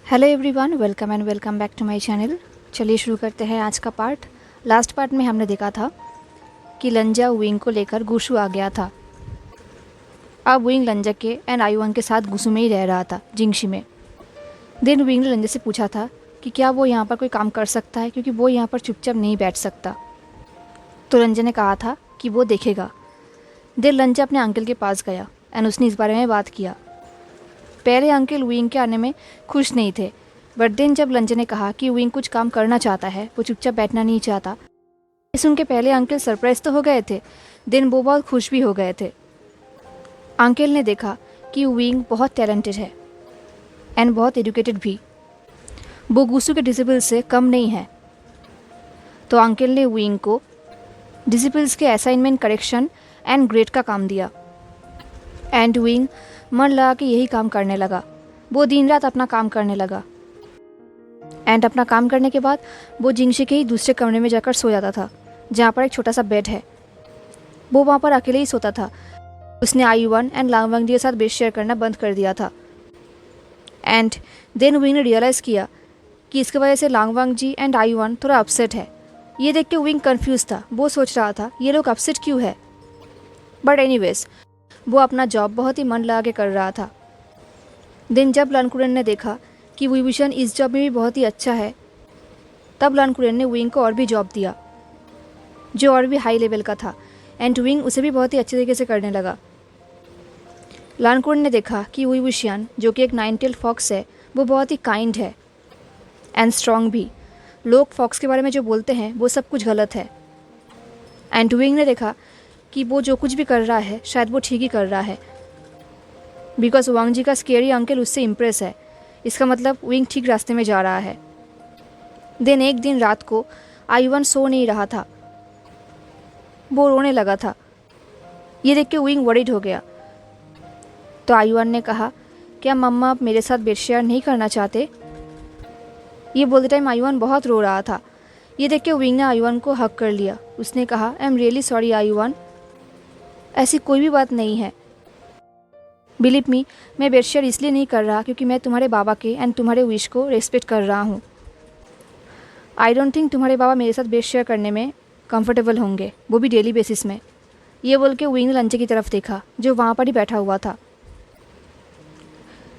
Hello everyone, welcome and welcome back to my channel. चलिए शुरू करते हैं आज का पार्ट। लास्ट पार्ट में हमने देखा था कि लंजा विंग को लेकर गुशु आ गया था। अब विंग लंजा के एंड आयुवान के साथ गुसु में ही रह रहा था, जिंगशी में। देन विंग ने लंजा से पूछा था कि क्या वो यहाँ पर कोई काम कर सकता है, क्योंकि वो यहाँ पर चुपचाप नहीं बैठ सकता। तो लंजा ने कहा था कि वो देखेगा। देन लंजा अपने अंकल के पास गया एंड उसने इस बारे में बात किया। पहले अंकल विंग के आने में खुश नहीं थे, बट देन जब लंजा ने कहा कि विंग कुछ काम करना चाहता है, वो चुपचाप बैठना नहीं चाहता, इस उनके पहले अंकल सरप्राइज तो हो गए थे, देन वो बहुत खुश भी हो गए थे। अंकल ने देखा कि विंग बहुत टैलेंटेड है एंड बहुत एजुकेटेड भी, वो गुसु के डिसिपल्स से कम नहीं है। तो अंकल ने विंग को डिसिपल्स के असाइनमेंट करेक्शन एंड ग्रेड का काम दिया एंड विंग मन लगा के यही काम करने लगा। वो दिन रात अपना काम करने लगा एंड अपना काम करने के बाद वो जिंगशी के ही दूसरे कमरे में जाकर सो जाता था, जहाँ पर एक छोटा सा बेड है। वो वहाँ पर अकेले ही सोता था। उसने आयुवान एंड लांगवांग जी के साथ बेड शेयर करना बंद कर दिया था। एंड देन विंग ने रियलाइज़ किया कि इसकी वजह से लांगवांग जी एंड आयुवान थोड़ा अपसेट है। ये देख के विंग कन्फ्यूज़ था। वो सोच रहा था ये लोग अपसेट क्यों है, बट एनीवेज वो अपना जॉब बहुत ही मन लगा के कर रहा था। दिन जब लानकुरन ने देखा कि विभूषण इस जॉब में भी बहुत ही अच्छा है, तब लानकुरन ने विंग को और भी जॉब दिया जो और भी हाई लेवल का था एंड विंग उसे भी बहुत ही अच्छे तरीके से करने लगा। लानकुरन ने देखा कि विभूषण जो कि एक 9-tailed फॉक्स है, वो बहुत ही काइंड है एंड स्ट्रॉन्ग भी। लोग फॉक्स के बारे में जो बोलते हैं वो सब कुछ गलत है। एंड विंग ने देखा कि वो जो कुछ भी कर रहा है शायद वो ठीक ही कर रहा है, बिकॉज वांग जी का स्केरी अंकल उससे इम्प्रेस है। इसका मतलब विंग ठीक रास्ते में जा रहा है। देन एक दिन रात को आयुवान सो नहीं रहा था, वो रोने लगा था। ये देख के विंग वरीड हो गया। तो आयुवान ने कहा, क्या मम्मा आप मेरे साथ बेड शेयर नहीं करना चाहते? ये बोलते टाइम आयुवान बहुत रो रहा था। ये देख के विंग ने आयुवान को हक कर लिया। उसने कहा, आई एम रियली सॉरी आयुवान, ऐसी कोई भी बात नहीं है। बिलीव मी, मैं बेड शेयर इसलिए नहीं कर रहा क्योंकि मैं तुम्हारे बाबा के एंड तुम्हारे विश को रेस्पेक्ट कर रहा हूँ। आई डोंट थिंक तुम्हारे बाबा मेरे साथ बेड शेयर करने में कंफर्टेबल होंगे, वो भी डेली बेसिस में। ये बोल के विंग ने लंजा की तरफ देखा जो वहाँ पर ही बैठा हुआ था।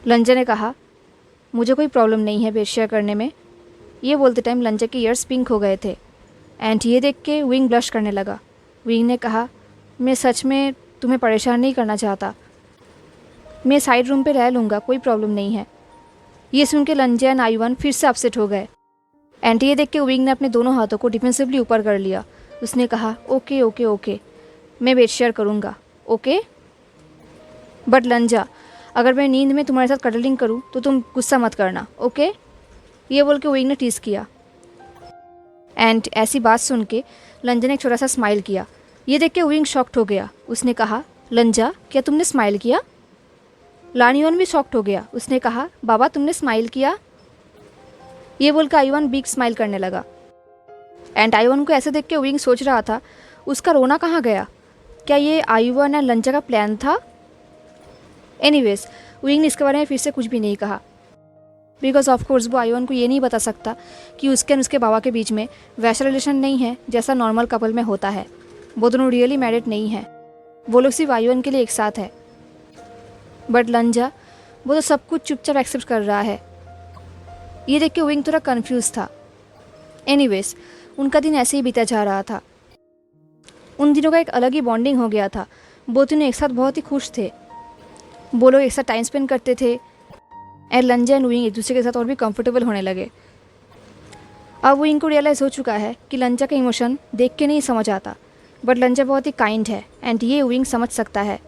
लंजा ने कहा, मुझे कोई प्रॉब्लम नहीं है बेड शेयर करने में। ये बोलते टाइम लंजा के ईयर्स पिंक हो गए थे एंड ये देख के विंग ब्लश करने लगा। विंग ने कहा, मैं सच में तुम्हें परेशान नहीं करना चाहता, मैं साइड रूम पे रह लूँगा, कोई प्रॉब्लम नहीं है। ये सुन के लंजा एंड आयुवान फिर से अपसेट हो गए एंड ये देख के विंग ने अपने दोनों हाथों को डिफेंसिवली ऊपर कर लिया। उसने कहा, ओके ओके ओके, मैं बेड शेयर करूँगा, ओके। बट लंजा, अगर मैं नींद में तुम्हारे साथ कडलिंग करूँ तो तुम गुस्सा मत करना, ओके। ये बोल के विंग ने टीज़ किया एंड ऐसी बात सुन के लंजा ने एक छोटा सा स्माइल किया। ये देख के विंग शॉक्ड हो गया। उसने कहा, लंजा क्या तुमने स्माइल किया? लानियोन भी शॉक्ड हो गया। उसने कहा, बाबा तुमने स्माइल किया? ये बोलकर आयुवान बिग स्माइल करने लगा एंड आयुवान को ऐसे देख के विंग सोच रहा था उसका रोना कहाँ गया? क्या ये आयुवान एंड लंजा का प्लान था? एनीवेज विंग ने इसके बारे में फिर से कुछ भी नहीं कहा, बिकॉज ऑफकोर्स वो आयुवान को ये नहीं बता सकता कि उसके एंड उसके बाबा के बीच में वैसा रिलेशन नहीं है जैसा नॉर्मल कपल में होता है। वो दोनों रियली मैरिड नहीं है, वो लोग सिर्फ आयुवान के लिए एक साथ है। बट लंजा, वो तो सब कुछ चुपचाप एक्सेप्ट कर रहा है। ये देख के विंग थोड़ा कन्फ्यूज था। एनीवेज उनका दिन ऐसे ही बीता जा रहा था। उन दिनों का एक अलग ही बॉन्डिंग हो गया था। वो तीनों एक साथ बहुत ही खुश थे। वो लोग एक साथ टाइम स्पेंड करते थे एंड लंजा एंड विंग एक दूसरे के साथ और भी कंफर्टेबल होने लगे। अब विंग को रियलाइज़ हो चुका है कि लंजा का इमोशन देख के नहीं समझ आता, बट लंजा बहुत ही काइंड है एंड ये विंग समझ सकता है।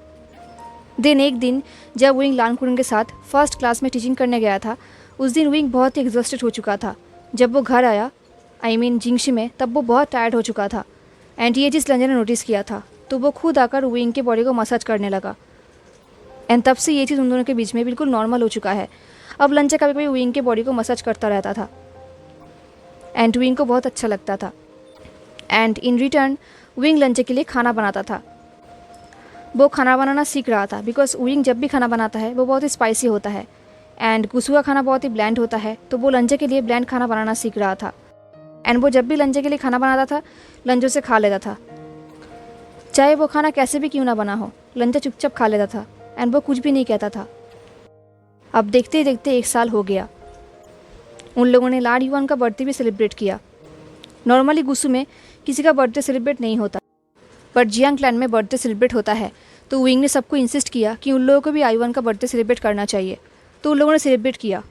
दिन एक दिन जब विंग लानकुरन के साथ फर्स्ट क्लास में टीचिंग करने गया था, उस दिन विंग बहुत ही एग्जॉस्टेड हो चुका था। जब वो घर आया, आई मीन जिंगशी में, तब वो बहुत टायर्ड हो चुका था एंड ये चीज़ लंजा ने नोटिस किया था। तो वो खुद आकर विंग के बॉडी को मसाज करने लगा एंड तब से ये चीज़ उन दोनों के बीच में बिल्कुल नॉर्मल हो चुका है। अब लंजा कभी कभी विंग के बॉडी को मसाज करता रहता था एंड विंग को बहुत अच्छा लगता था एंड इन रिटर्न विंग लंजा के लिए खाना बनाता था। वो खाना बनाना सीख रहा था बिकॉज विंग जब भी खाना बनाता है वो बहुत ही स्पाइसी होता है। एंड गुसु का खाना बहुत ही ब्लैंड होता है, तो वो लंजा के लिए ब्लैंड खाना बनाना सीख रहा था। एंड वो जब भी लंजा के लिए खाना बनाता था, लंजो से खा लेता था, चाहे वो खाना कैसे भी क्यों ना बना हो। लंजा चुपचाप खा लेता था एंड वो कुछ भी नहीं कहता था। अब देखते ही देखते 1 साल हो गया। उन लोगों ने लाड युआन का बर्थडे भी सेलिब्रेट किया। नॉर्मली गुसु में किसी का बर्थडे सेलिब्रेट नहीं होता, बट जियांग क्लैन में बर्थडे सेलिब्रेट होता है, तो विंग ने सबको इंसिस्ट किया कि उन लोगों को भी आयुआन का बर्थडे सेलिब्रेट करना चाहिए, तो उन लोगों ने सेलिब्रेट किया।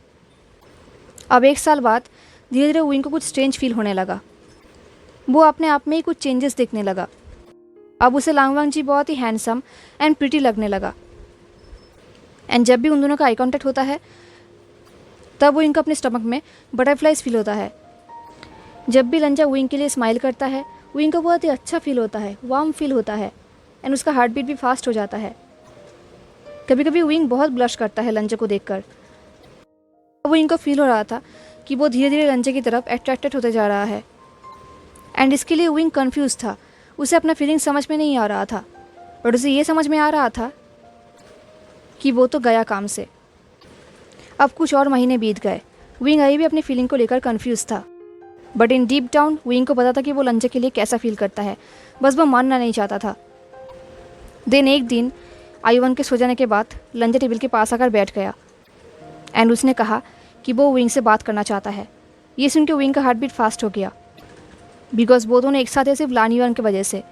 अब 1 साल बाद धीरे धीरे विंग को कुछ स्ट्रेंज फील होने लगा। वो अपने आप में ही कुछ चेंजेस देखने लगा। अब उसे लांगवांग जी बहुत ही हैंडसम एंड प्रिटी लगने लगा। एंड जब भी उन दोनों का आई कॉन्टैक्ट होता है, तब वो इनका अपने स्टमक में बटरफ्लाइज फील होता है। जब भी लंजा विंग के लिए स्माइल करता है, विंग को बहुत ही अच्छा फील होता है, वार्म फील होता है, एंड उसका हार्ट बीट भी फास्ट हो जाता है। कभी कभी विंग बहुत ब्लश करता है लंजा को देखकर। वो इनको फील हो रहा था कि वो धीरे धीरे लंजा की तरफ अट्रैक्टेड होते जा रहा है, एंड इसके लिए विंग कन्फ्यूज था। उसे अपना फीलिंग समझ में नहीं आ रहा था, बट उसे ये समझ में आ रहा था कि वो तो गया काम से। अब कुछ और महीने बीत गए। विंग अभी भी अपनी फीलिंग को लेकर कन्फ्यूज था, but in deep down wing को पता था कि वो लंजा के लिए कैसा फील करता है, बस वो मानना नहीं चाहता था। देन एक दिन आयुवन के सो जाने के बाद लंजा टेबल के पास आकर बैठ गया, एंड उसने कहा कि वो विंग से बात करना चाहता है। ये सुन के विंग का हार्ट बीट फास्ट हो गया, बिकॉज वो दोनों एक साथ है सिर्फ लानिवन की वजह से।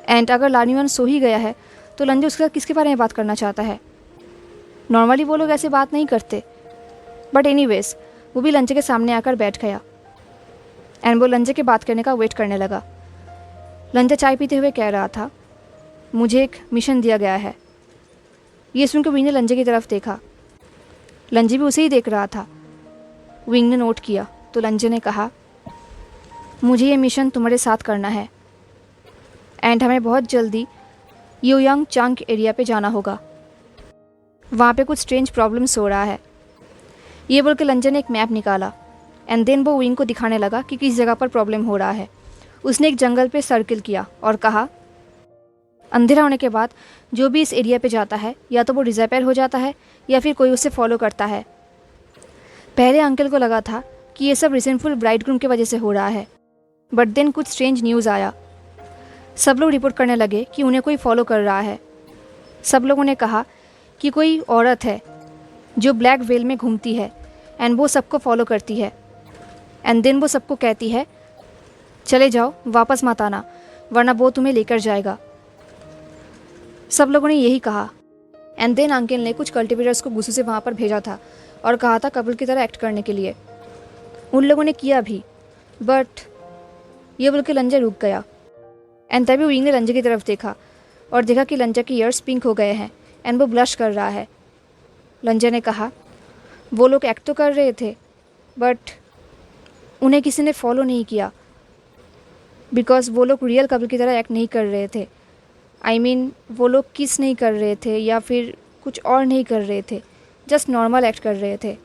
एंड अगर लानिवन सो ही गया है, तो लंजा उसके साथ किसके बारे में बात करना चाहता है? नॉर्मली वो लोग ऐसे बात नहीं करते, बट एनीवेज वो भी लंजा के सामने आकर बैठ गया, एंड वो लंजा के बात करने का वेट करने लगा। लंजा चाय पीते हुए कह रहा था, मुझे एक मिशन दिया गया है। ये सुनकर विंग ने लंजा की तरफ देखा। लंजा भी उसे ही देख रहा था। विंग ने नोट किया, तो लंजा ने कहा, मुझे ये मिशन तुम्हारे साथ करना है, एंड हमें बहुत जल्दी योयांग चांग एरिया पे जाना होगा। वहाँ पे कुछ स्ट्रेंज प्रॉब्लम्स हो रहा है। ये बोल के लंजा ने एक मैप निकाला, एंड देन वो विंग को दिखाने लगा कि किस जगह पर प्रॉब्लम हो रहा है। उसने एक जंगल पे सर्किल किया और कहा, अंधेरा होने के बाद जो भी इस एरिया पे जाता है, या तो वो डिसअपीयर हो जाता है या फिर कोई उसे फॉलो करता है। पहले अंकल को लगा था कि ये सब रिसेंटफुल ब्राइडग्रूम की वजह से हो रहा है, बट देन कुछ स्ट्रेंज न्यूज़ आया। सब लोग रिपोर्ट करने लगे कि उन्हें कोई फॉलो कर रहा है। सब लोगों ने कहा कि कोई औरत है जो ब्लैक वेल में घूमती है, एंड वो सबको फॉलो करती है, एंड देन वो सबको कहती है, चले जाओ, वापस मत आना, वरना वो तुम्हें लेकर जाएगा। सब लोगों ने यही कहा, एंड देन अंकल ने कुछ कल्टिवेटर्स को गुस्से से वहाँ पर भेजा था और कहा था कपल की तरह एक्ट करने के लिए। उन लोगों ने किया भी, बट ये बोल के लंजा रुक गया। एंड तभी विंग ने लंजा की तरफ देखा और देखा कि लंजा के ईयर्स पिंक हो गए हैं, एंड वो ब्लश कर रहा है। लंजा ने कहा, वो लोग एक्ट तो कर रहे थे, बट उन्हें किसी ने फॉलो नहीं किया, बिकॉज वो लोग रियल कपल की तरह एक्ट नहीं कर रहे थे। आई मीन वो लोग किस नहीं कर रहे थे या फिर कुछ और नहीं कर रहे थे, जस्ट नॉर्मल एक्ट कर रहे थे।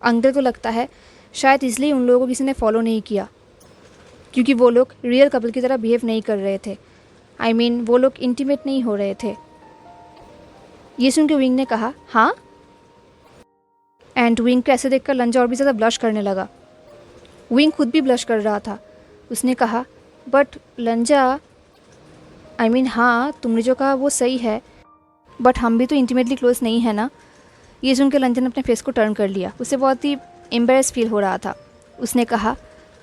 अंकल को लगता है शायद इसलिए उन लोगों को किसी ने फॉलो नहीं किया, क्योंकि वो लोग रियल कपल की तरह बिहेव नहीं कर रहे थे। आई मीन वो लोग इंटीमेट नहीं हो रहे थे। ये सुन के विंग ने कहा, हाँ? एंड विंग को ऐसे देखकर लंजा और भी ज़्यादा ब्लश करने लगा। विंग खुद भी ब्लश कर रहा था। उसने कहा, बट लंजा, आई मीन हाँ, तुमने जो कहा वो सही है, बट हम भी तो इंटीमेटली क्लोज नहीं है ना। ये सुन के लंजा ने अपने फेस को टर्न कर लिया। उसे बहुत ही एम्बेरस फील हो रहा था। उसने कहा,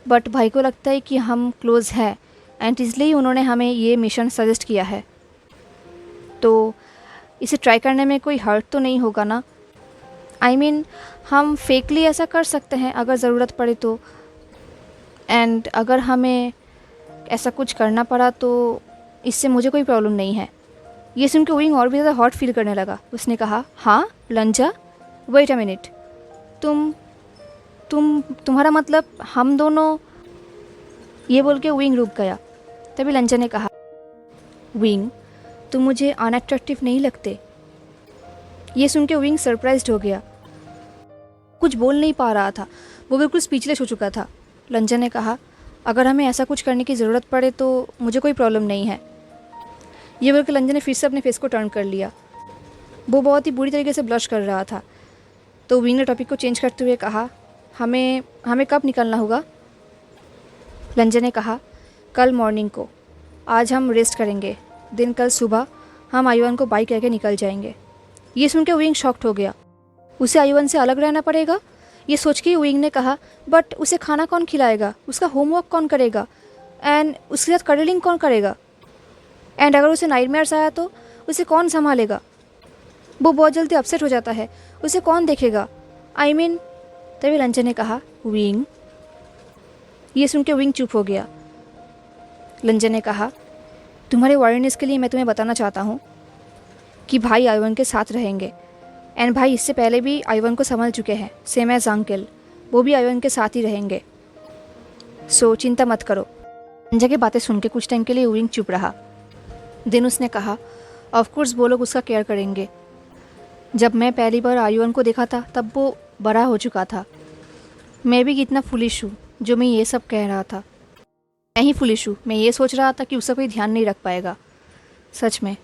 बट भाई को लगता है कि हम क्लोज हैं, एंड इसलिए ही उन्होंने हमें ये मिशन सजेस्ट किया है, तो इसे ट्राई करने में कोई हर्ट तो नहीं होगा ना। आई मीन हम फेकली ऐसा कर सकते हैं अगर ज़रूरत पड़े तो, एंड अगर हमें ऐसा कुछ करना पड़ा तो इससे मुझे कोई प्रॉब्लम नहीं है। ये सुन के विंग और भी ज़्यादा हॉट फील करने लगा। उसने कहा, हाँ लंजा, वेट अ मिनट, तुम्हारा मतलब हम दोनों? ये बोल के विंग रुक गया। तभी लंजा ने कहा, विंग, तुम मुझे अनअट्रैक्टिव नहीं लगते। ये सुन के विंग सरप्राइज्ड हो गया, कुछ बोल नहीं पा रहा था, वो बिल्कुल स्पीचलेस हो चुका था। लंजा ने कहा, अगर हमें ऐसा कुछ करने की ज़रूरत पड़े तो मुझे कोई प्रॉब्लम नहीं है। ये बोल के लंजा ने फिर से अपने फेस को टर्न कर लिया। वो बहुत ही बुरी तरीके से ब्लश कर रहा था, तो विंग ने टॉपिक को चेंज करते हुए कहा, हमें हमें कब निकलना होगा? लंजा ने कहा, कल मॉर्निंग को। आज हम रेस्ट करेंगे, दिन कल सुबह हम आयुवन को बाइक लेके निकल जाएंगे। ये सुन के विंग शॉक्ड हो गया। उसे आयुवन से अलग रहना पड़ेगा? ये सोच के विंग ने कहा, बट उसे खाना कौन खिलाएगा, उसका होमवर्क कौन करेगा, एंड उसके साथ कडलिंग कौन करेगा, एंड अगर उसे नाइटमेयर्स आया तो उसे कौन संभालेगा? वो बहुत जल्दी अपसेट हो जाता है, उसे कौन देखेगा? आई मीन तभी लंजा ने कहा, विंग। ये सुन के विंग चुप हो गया। लंजा ने कहा, तुम्हारे अवेयरनेस के लिए मैं तुम्हें बताना चाहता हूँ कि भाई आयुवन के साथ रहेंगे, एंड भाई इससे पहले भी आयुवन को संभाल चुके हैं, सेम एज अंकल, वो भी आयुवन के साथ ही रहेंगे, सो चिंता मत करो। लंजा की बातें सुन के कुछ टाइम के लिए विंग चुप रहा। दिन उसने कहा, ऑफकोर्स वो लोग उसका केयर करेंगे। जब मैं पहली बार आयुवन को देखा था तब वो बड़ा हो चुका था। मैं भी कितना फुलिश हूँ जो मैं ये सब कह रहा था। मैं ही फुलिश हूँ, मैं ये सोच रहा था कि उसका कोई ध्यान नहीं रख पाएगा, सच में।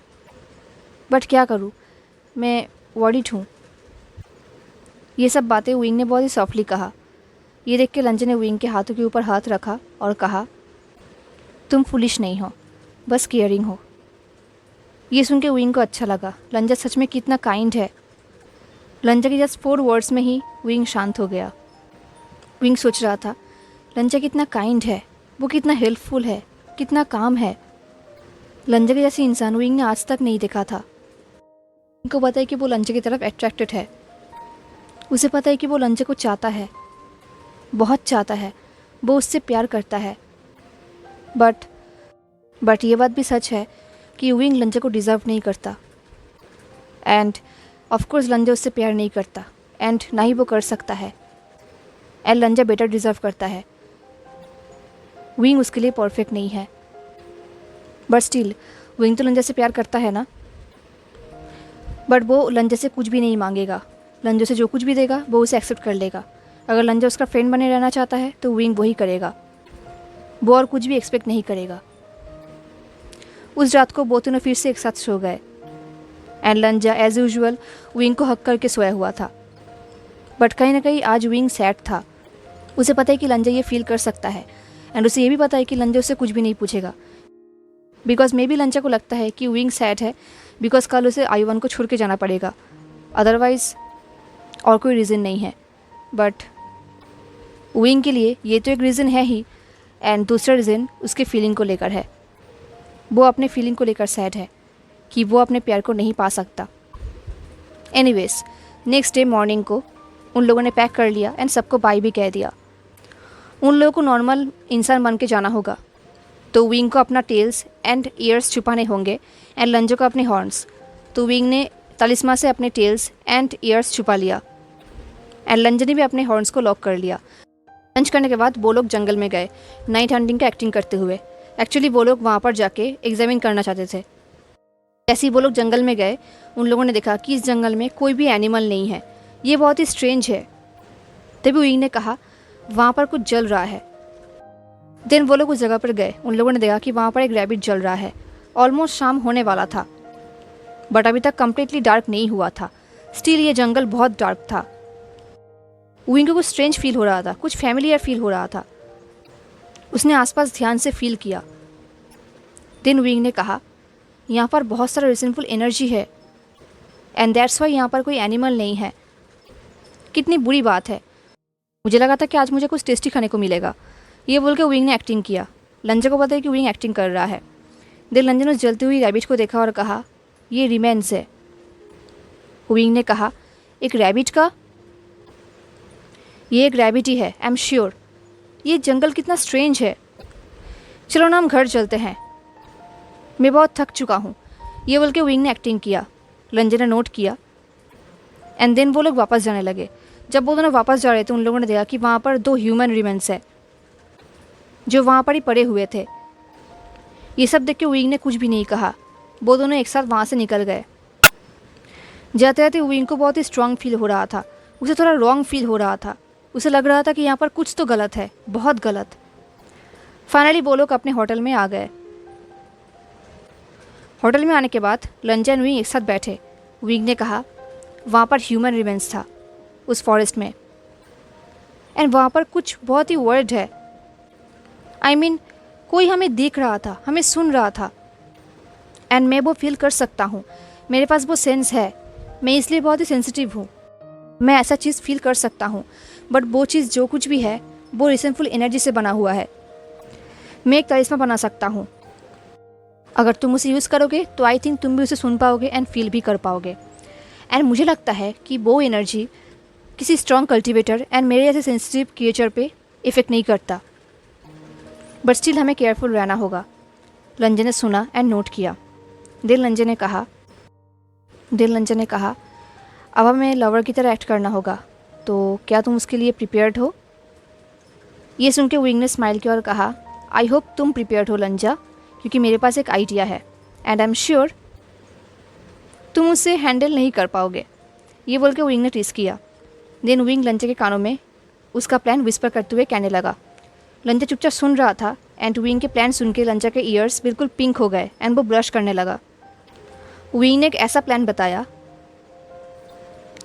बट क्या करूँ, मैं वॉरिड हूँ। ये सब बातें विंग ने बहुत ही सॉफ्टली कहा। ये देख के लंजा ने विंग के हाथों के ऊपर हाथ रखा और कहा, तुम फुलिश नहीं हो, बस केयरिंग हो। ये सुन के विंग को अच्छा लगा। लंजा सच में कितना काइंड है। लंजा के जस्ट 4 वर्ड्स में ही विंग शांत हो गया। विंग सोच रहा था, लंजा कितना काइंड है, वो कितना हेल्पफुल है, कितना काम है। लंजा के जैसे इंसान विंग ने आज तक नहीं देखा था। विंग को पता है कि वो लंजा की तरफ अट्रैक्टेड है। उसे पता है कि वो लंजा को चाहता है, बहुत चाहता है, वो उससे प्यार करता है। बट ये बात भी सच है कि विंग लंजा को डिज़र्व नहीं करता, एंड ऑफकोर्स लंजा उससे प्यार नहीं करता, एंड ना ही वो कर सकता है, एंड लंजा बेटर डिज़र्व करता है। विंग उसके लिए परफेक्ट नहीं है, बट स्टिल विंग तो लंजा से प्यार करता है ना। बट वो लंजा से कुछ भी नहीं मांगेगा। लंजा से जो कुछ भी देगा वो उसे एक्सेप्ट कर लेगा। अगर लंजा उसका फ्रेंड बने रहना चाहता है तो विंग वही करेगा, वो और कुछ भी एक्सपेक्ट नहीं करेगा। उस रात को वो दोनों फिर से एक साथ सो गए, एंड लंजा एज यूजुअल विंग को हक करके सोया हुआ था। बट कहीं ना कहीं आज विंग सैड था। उसे पता है कि लंजा ये फील कर सकता है, एंड उसे ये भी पता है कि लंजा उससे कुछ भी नहीं पूछेगा, बिकॉज मे बी लंजा को लगता है कि विंग सैड है बिकॉज कल उसे आयुवन को छोड़ के जाना पड़ेगा, अदरवाइज और कोई रीज़न नहीं है। बट विंग के लिए ये तो एक रीज़न है ही, एंड दूसरा रीज़न उसके फीलिंग को लेकर है। वो अपने फीलिंग को लेकर सैड है कि वो अपने प्यार को नहीं पा सकता। एनीवेज, नेक्स्ट डे मॉर्निंग को उन लोगों ने पैक कर लिया एंड सबको बाय भी कह दिया। उन लोगों को नॉर्मल इंसान बन के जाना होगा, तो विंग को अपना टेल्स एंड ईयर्स छुपाने होंगे, एंड लंजो को अपने हॉर्न्स। तो विंग ने तलिस्मा से अपने टेल्स एंड ईयर्स छुपा लिया, एंड लंजो ने भी अपने हॉर्न्स को लॉक कर लिया। लंच करने के बाद वो लोग जंगल में गए नाइट हंटिंग का एक्टिंग करते हुए। एक्चुअली वो लोग वहाँ पर जाके एग्जामिन करना चाहते थे। जैसे ही वो लोग जंगल में गए, उन लोगों ने देखा कि इस जंगल में कोई भी एनिमल नहीं है, ये बहुत ही स्ट्रेंज है। तभी विंग ने कहा, वहाँ पर कुछ जल रहा है। देन वो लोग उस जगह पर गए। उन लोगों ने देखा कि वहाँ पर एक रैबिट जल रहा है। ऑलमोस्ट शाम होने वाला था, बट अभी तक कम्प्लीटली डार्क नहीं हुआ था। स्टिल ये जंगल बहुत डार्क था। विंग को कुछ स्ट्रेंज फील हो रहा था, कुछ फैमिलियर फील हो रहा था। उसने आसपास ध्यान से फील किया। देन विंग ने कहा, यहाँ पर बहुत सारा रिजनफुल एनर्जी है, एंड दैट्स वाई यहाँ पर कोई एनिमल नहीं है। कितनी बुरी बात है। मुझे लगा था कि आज मुझे कुछ टेस्टी खाने को मिलेगा। ये बोल के विंग ने एक्टिंग किया। लंजा को पता है कि विंग एक्टिंग कर रहा है। देन लंजा ने उस जलती हुई रैबिट को देखा और कहा, ये रिमेन्स है। विंग ने कहा, एक रैबिट का? ये एक रैबिट ही है, आई एम श्योर। ये जंगल कितना स्ट्रेंज है। चलो ना हम घर चलते हैं, मैं बहुत थक चुका हूँ। ये बोल के विंग ने एक्टिंग किया। लंजा ने नोट किया, एंड देन वो लोग वापस जाने लगे। जब वो दोनों वापस जा रहे थे, उन लोगों ने देखा कि वहाँ पर 2 ह्यूमन रिमेन्स है जो वहाँ पर ही पड़े हुए थे। ये सब देख के विंग ने कुछ भी नहीं कहा। वो दोनों एक साथ वहाँ से निकल गए। जाते जाते विंग को बहुत ही स्ट्रांग फील हो रहा था। उसे थोड़ा रॉन्ग फील हो रहा था। उसे लग रहा था कि यहाँ पर कुछ तो गलत है, बहुत गलत। फाइनली वो लोग अपने होटल में आ गए। होटल में आने के बाद लंजा एंड विंग एक साथ बैठे। विंग ने कहा, वहाँ पर ह्यूमन रिमेन्स था। उस फॉरेस्ट में। एंड वहाँ पर कुछ बहुत ही वर्ड है, आई मीन कोई हमें देख रहा था, हमें सुन रहा था। एंड मैं वो फील कर सकता हूँ, मेरे पास वो सेंस है, मैं इसलिए बहुत ही सेंसिटिव हूँ, मैं ऐसा चीज़ फील कर सकता हूँ। बट वो चीज़ जो कुछ भी है वो रिसेंटफुल एनर्जी से बना हुआ है। मैं एक करिश्मा बना सकता हूँ, अगर तुम उसे यूज़ करोगे तो आई थिंक तुम भी उसे सुन पाओगे एंड फील भी कर पाओगे। एंड मुझे लगता है कि वो एनर्जी किसी स्ट्रॉन्ग कल्टिवेटर एंड मेरे जैसे सेंसिटिव क्रिएचर पे इफ़ेक्ट नहीं करता, बट स्टिल हमें केयरफुल रहना होगा। लंजन ने सुना एंड नोट किया। देन लंजन ने कहा अब हमें लवर की तरह एक्ट करना होगा, तो क्या तुम उसके लिए प्रिपेयर्ड हो? ये सुन के विंग ने स्माइल किया और कहा, आई होप तुम प्रिपेयर्ड हो लंजा, क्योंकि मेरे पास एक आइडिया है एंड आई एम श्योर तुम उसे हैंडल नहीं कर पाओगे। ये बोल के विंग ने टीस किया। देन विंग लंजा के कानों में उसका प्लान विस्पर करते हुए कहने लगा। लंजा चुपचाप सुन रहा था एंड विंग के प्लान सुन के लंजा के ईयर्स बिल्कुल पिंक हो गए एंड वो ब्लश करने लगा। विंग ने एक ऐसा प्लान बताया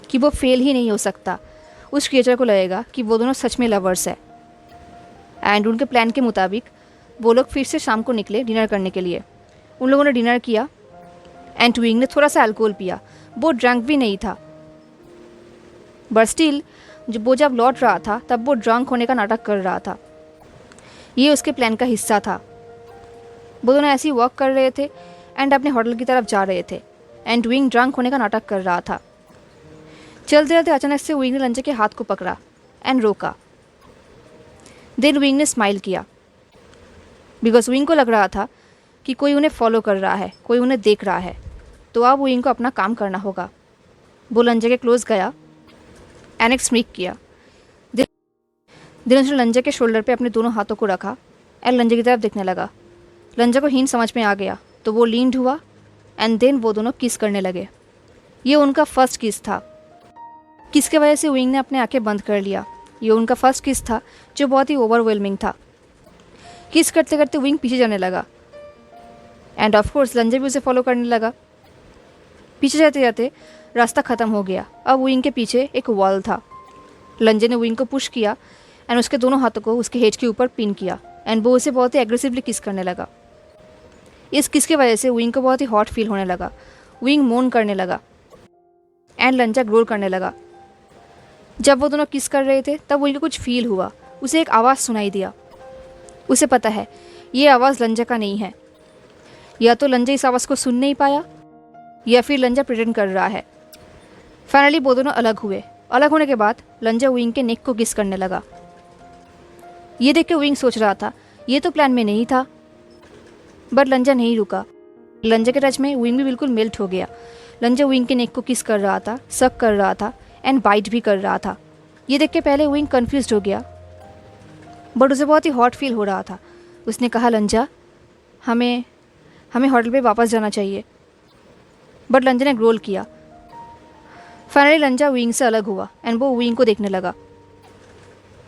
कि वो फेल ही नहीं हो सकता। उस क्रिएचर को लगेगा कि वो दोनों सच में लवर्स है। एंड उनके प्लान के मुताबिक वो लोग फिर से शाम को निकले डिनर करने के लिए। उन लोगों ने डिनर किया एंड विंग ने थोड़ा सा अल्कोहल पिया। वो ड्रंक भी नहीं था, बट स्टिल जब लौट रहा था तब वो ड्रंक होने का नाटक कर रहा था। ये उसके प्लान का हिस्सा था। वो दोनों ऐसे ही वॉक कर रहे थे एंड अपने होटल की तरफ जा रहे थे एंड विंग ड्रंक होने का नाटक कर रहा था। चलते रहते अचानक से विंग ने लंजा के हाथ को पकड़ा एंड रोका। देन विंग ने स्माइल किया, बिकॉज विंग को लग रहा था कि कोई उन्हें फॉलो कर रहा है, कोई उन्हें देख रहा है, तो अब विंग को अपना काम करना होगा। वो लंजा के क्लोज गया एंड एक स्मीक किया। देन उसने लंजा के शोल्डर पे अपने दोनों हाथों को रखा एंड लंजा की तरफ देखने लगा। लंजा को हिंट समझ में आ गया तो वो लीन्ड हुआ एंड देन वो दोनों किस करने लगे। ये उनका फर्स्ट किस था। किस की वजह से विंग ने अपने आंखें बंद कर लिया। ये उनका फर्स्ट किस था जो बहुत ही ओवरवेलमिंग था। किस करते करते विंग पीछे जाने लगा एंड ऑफ कोर्स लंजा भी उसे फॉलो करने लगा। पीछे जाते जाते रास्ता ख़त्म हो गया। अब विंग के पीछे एक वॉल था। लंजा ने विंग को पुश किया एंड उसके दोनों हाथों को उसके हेड के ऊपर पिन किया एंड वो उसे बहुत ही एग्रेसिवली किस करने लगा। इस किस की वजह से विंग को बहुत ही हॉट फील होने लगा। विंग मोन करने लगा एंड लंजा ग्रोल करने लगा। जब वो दोनों किस कर रहे थे तब विंग को कुछ फील हुआ। उसे एक आवाज़ सुनाई दिया। उसे पता है ये आवाज़ लंजा का नहीं है। या तो लंजा इस आवाज़ को सुन नहीं पाया या फिर लंजा प्रिटेंड कर रहा है। फाइनली वो दोनों अलग हुए। अलग होने के बाद लंजा विंग के नेक को किस करने लगा। ये देख के विंग सोच रहा था ये तो प्लान में नहीं था, बट लंजा नहीं रुका। लंजा के टच में विंग भी बिल्कुल मेल्ट हो गया। लंजा विंग के नेक को किस कर रहा था, सक कर रहा था एंड बाइट भी कर रहा था। ये देख के पहले विंग कन्फ्यूज हो गया, बट उसे बहुत ही हॉट फील हो रहा था। उसने कहा लंजा हमें होटल पे वापस जाना चाहिए, बट लंजा ने ग्रोल किया। फाइनली लंजा विंग से अलग हुआ एंड वो विंग को देखने लगा।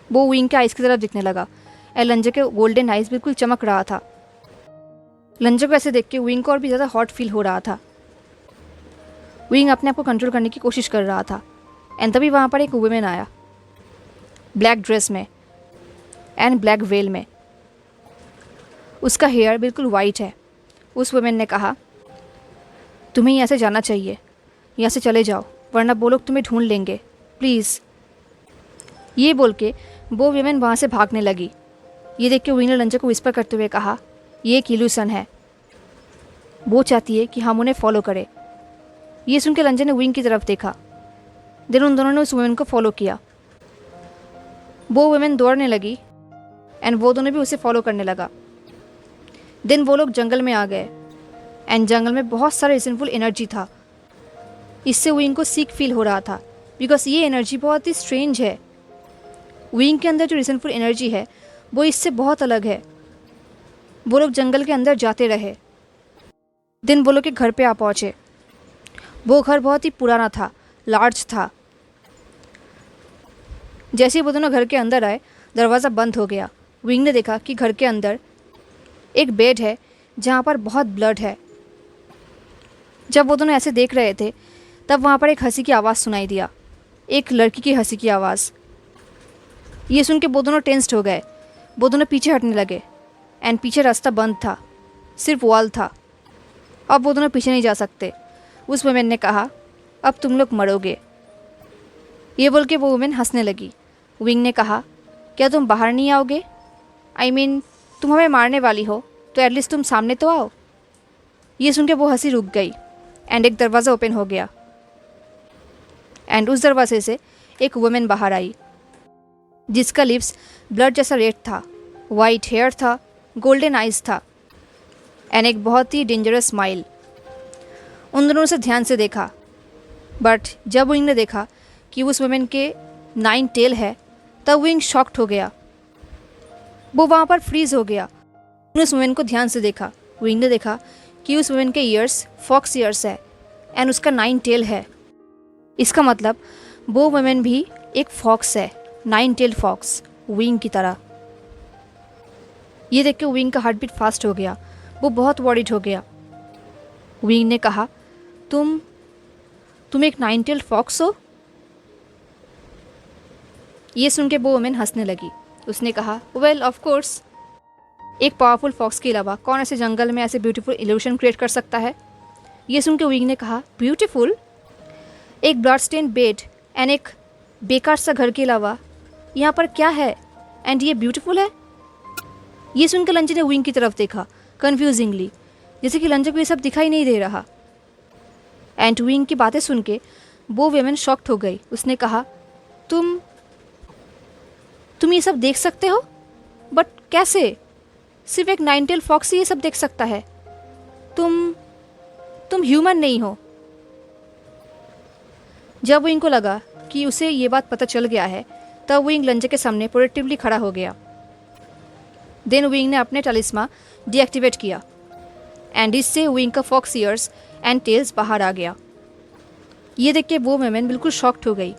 वो विंग के आइज़ की तरफ देखने लगा एंड लंजा के गोल्डन आइज़ बिल्कुल चमक रहा था। लंजा को ऐसे देख के विंग को और भी ज़्यादा हॉट फील हो रहा था। विंग अपने आप को कंट्रोल करने की कोशिश कर रहा था एंड तभी वहाँ पर एक वुमेन आया, ब्लैक ड्रेस में एंड ब्लैक वेल में। उसका हेयर बिल्कुल वाइट है। उस वुमेन ने कहा तुम्हें यहाँ से जाना चाहिए, यहाँ से चले जाओ वरना वो लोग तुम्हें ढूंढ लेंगे, प्लीज़। ये बोल के वो वुमेन वहाँ से भागने लगी। ये देख के विंग ने लंजा को विस्पर करते हुए कहा ये एक इल्यूशन है, वो चाहती है कि हम उन्हें फॉलो करें। ये सुन के लंजा ने विंग की तरफ देखा। देन उन दोनों ने उस वुमेन को फॉलो किया। वो वुमेन दौड़ने लगी एंड वो दोनों भी उसे फॉलो करने लगा। देन वो लोग जंगल में आ गए एंड जंगल में बहुत सारा रिसेंटफुल एनर्जी था। इससे विंग को सीक फील हो रहा था, बिकॉज ये एनर्जी बहुत ही स्ट्रेंज है। विंग के अंदर जो रिसेंटफुल एनर्जी है वो इससे बहुत अलग है। वो लोग जंगल के अंदर जाते रहे। दिन वो लोग के घर पे आ पहुँचे। वो घर बहुत ही पुराना था, लार्ज था। जैसे ही वो दोनों घर के अंदर आए दरवाज़ा बंद हो गया। विंग ने देखा कि घर के अंदर एक बेड है जहाँ पर बहुत ब्लड है। जब वो दोनों ऐसे देख रहे थे तब वहाँ पर एक हंसी की आवाज़ सुनाई दिया। एक लड़की की हंसी की आवाज़। ये सुन के वो दोनों टेंस्ड हो गए। वो दोनों पीछे हटने लगे एंड पीछे रास्ता बंद था, सिर्फ वॉल था। अब वो दोनों पीछे नहीं जा सकते। उस वुमेन ने कहा, अब तुम लोग मरोगे। ये बोल के वो वुमेन हंसने लगी। विंग ने कहा, क्या तुम बाहर नहीं आओगे? आई मीन तुम हमें मारने वाली हो तो एटलीस्ट तुम सामने तो आओ। ये सुन के वो हंसी रुक गई एंड एक दरवाज़ा ओपन हो गया एंड उस दरवाजे से एक वुमेन बाहर आई जिसका लिप्स ब्लड जैसा रेड था, वाइट हेयर था, गोल्डन आइज था एंड एक बहुत ही डेंजरस स्माइल। उन दोनों से ध्यान से देखा, बट जब विंग ने देखा कि उस वुमेन के 9 टेल है तब विंग शॉक्ड हो गया। वो वहाँ पर फ्रीज हो गया। उस वुमेन को ध्यान से देखा। विंग ने देखा कि उस वुमेन के ईयर्स फॉक्स ईयर्स है एंड उसका 9 टेल है। इसका मतलब वो वुमेन भी एक फॉक्स है, 9 टेल फॉक्स, विंग की तरह। ये देख के विंग का हार्ट बीट फास्ट हो गया। वो बहुत वॉरिड हो गया। विंग ने कहा, तुम एक 9 टेल फॉक्स हो? ये सुन के वो वुमेन हंसने लगी। उसने कहा, वेल ऑफ कोर्स, एक पावरफुल फॉक्स के अलावा कौन ऐसे जंगल में ऐसे ब्यूटीफुल इल्यूशन क्रिएट कर सकता है? ये सुन के विंग ने कहा, ब्यूटीफुल? एक ब्लड स्टेन बेड एंड एक बेकार सा घर के अलावा यहाँ पर क्या है एंड ये ब्यूटीफुल है? ये सुनकर लंजे ने विंग की तरफ देखा कन्फ्यूजिंगली, जैसे कि लंजे को ये सब दिखाई नहीं दे रहा। एंड विंग की बातें सुन के वो वेमन शॉक्ड हो गई। उसने कहा, तुम ये सब देख सकते हो? बट कैसे? सिर्फ एक 9 टेल फॉक्स ही ये सब देख सकता है। तुम ह्यूमन नहीं हो। जब विंग को लगा कि उसे ये बात पता चल गया है तब विंग लंजे के सामने प्रोटेक्टिवली खड़ा हो गया। देन विंग ने अपने टलिस्मा डीएक्टिवेट किया एंड इससे विंग का फॉक्स ईयर्स एंड टेल्स बाहर आ गया। ये देख के वो वुमेन बिल्कुल शॉक्ड हो गई।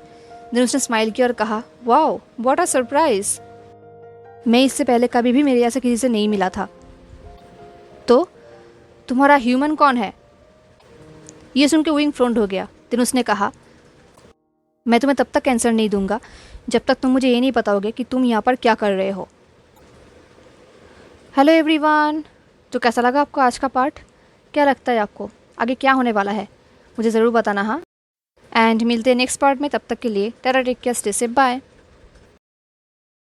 देन उसने स्माइल किया और कहा, वाओ व्हाट अ सरप्राइज, मैं इससे पहले कभी भी मेरे जैसा किसी से नहीं मिला था। तो तुम्हारा ह्यूमन कौन है? ये सुन के विंग फ्रोंड हो गया। देन उसने कहा, मैं तुम्हें तब तक आंसर नहीं दूंगा जब तक तुम मुझे ये नहीं बताओगे कि तुम यहाँ पर क्या कर रहे हो। हेलो एवरीवन, तो कैसा लगा आपको आज का पार्ट? क्या लगता है आपको आगे क्या होने वाला है? मुझे ज़रूर बताना। हाँ, एंड मिलते हैं नेक्स्ट पार्ट में। तब तक के लिए tata, take care, stay safe, bye.